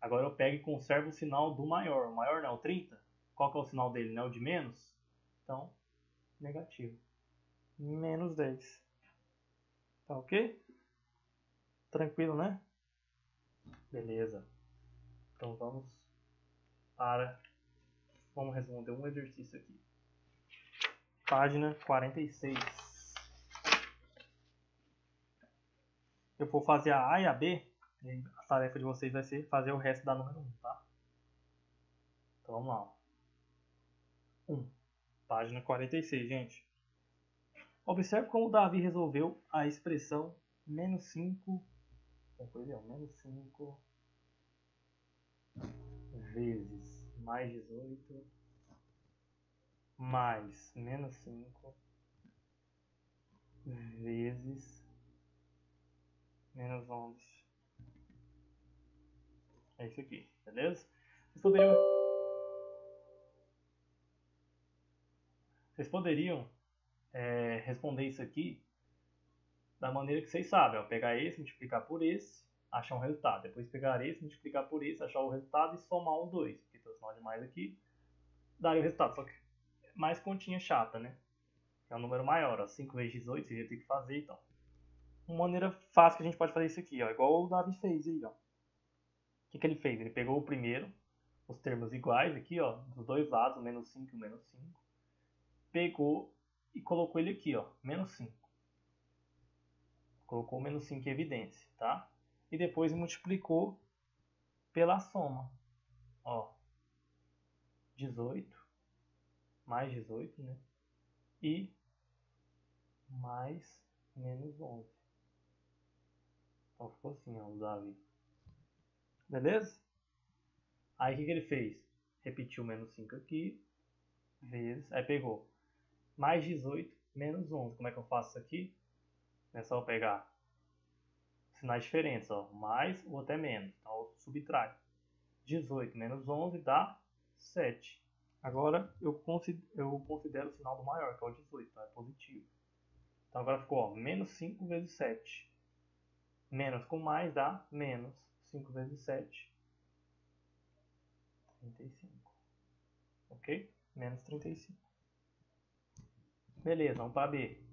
agora eu pego e conservo o sinal do maior. O maior não é o 30? Qual que é o sinal dele? Não é o de menos? Então, negativo. Menos 10. Tá ok? Tranquilo, né? Beleza. Então vamos responder um exercício aqui. Página 46. Eu vou fazer a A e a B. E a tarefa de vocês vai ser fazer o resto da número 1, tá? Então vamos lá. 1. Página 46, gente. Observe como o Davi resolveu a expressão menos 5. Menos 5 vezes mais 18 mais menos 5 vezes menos 11. É isso aqui, beleza? Vocês poderiam responder isso aqui da maneira que vocês sabem, ó, pegar esse, multiplicar por esse, achar um resultado. Depois pegar esse, multiplicar por esse, achar o resultado e somar os dois. Porque tem o sinal de mais aqui, daria o resultado. Só que mais continha chata, né? É um número maior, ó, 5 vezes 18, você ia ter que fazer, então. Uma maneira fácil que a gente pode fazer isso aqui, ó, igual o Davi fez aí, ó. O que ele fez? Ele pegou o primeiro, os termos iguais aqui, ó, dos dois lados, o menos 5 e o menos 5. Pegou e colocou ele aqui, ó, menos 5. Colocou o menos 5 em evidência, tá? E depois multiplicou pela soma. Ó, 18, mais 18, né? E mais menos 11. Então ficou assim, ó, o Davi. Beleza? Aí o que ele fez? Repetiu menos 5 aqui, vezes, aí pegou mais 18 menos 11. Como é que eu faço isso aqui? É só eu pegar sinais diferentes, ó, mais ou até menos. Então eu subtraio. 18 menos 11 dá 7. Agora eu considero o sinal do maior, que é o 18, então é positivo. Então agora ficou, ó, menos 5 vezes 7. Menos com mais dá menos 5 vezes 7. 35. Ok? Menos 35. Beleza, vamos para B.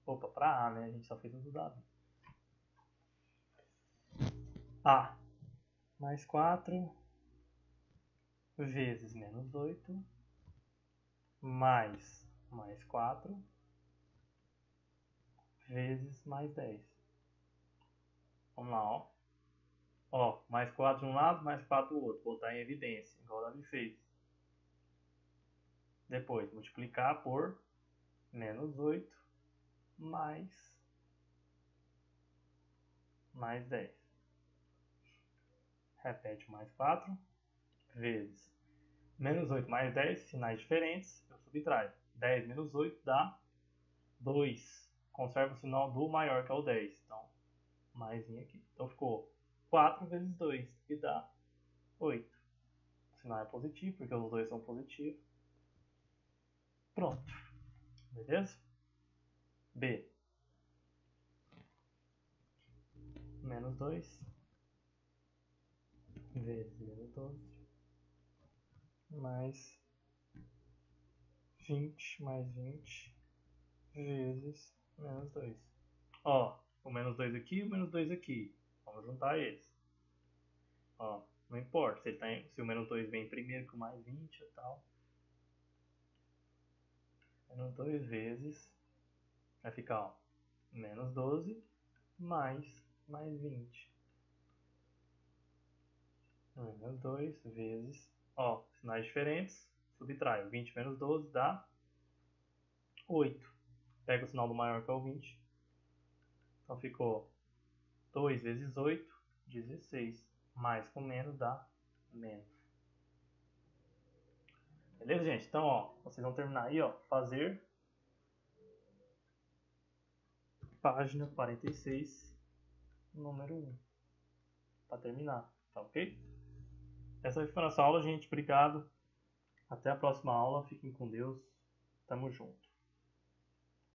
Opa, para A, né? A gente só fez o do Davi. A mais 4 vezes menos 8 mais 4 vezes mais 10. Vamos lá, ó. Ó, mais 4 de um lado, mais 4 do outro. Botar em evidência, igual o Davi fez. Depois, multiplicar por menos 8 mais 10. repete mais 4 vezes menos 8 mais 10, sinais diferentes, eu subtraio. 10 menos 8 dá 2. Conserva o sinal do maior, que é o 10. Então, mais aqui. Então, ficou 4 vezes 2, que dá 8. O sinal é positivo, porque os dois são positivos. Pronto. Beleza? B. Menos 2 vezes menos 12 mais 20 mais 20 vezes menos 2. Ó, o menos 2 aqui e o menos 2 aqui. Vamos juntar eles. Ó, não importa se o menos 2 vem primeiro que o mais 20 e tal. Menos 2 vezes vai ficar, ó, menos 12 mais 20. Menos 2 vezes, ó, sinais diferentes, subtraio. 20 menos 12 dá 8. Pega o sinal do maior, que é o 20. Então ficou 2 vezes 8, 16. Mais com menos dá menos. Beleza, gente? Então, ó, vocês vão terminar aí, ó, fazer página 46, número 1. Para terminar, tá ok? Essa foi a nossa aula, gente. Obrigado. Até a próxima aula. Fiquem com Deus. Tamo junto.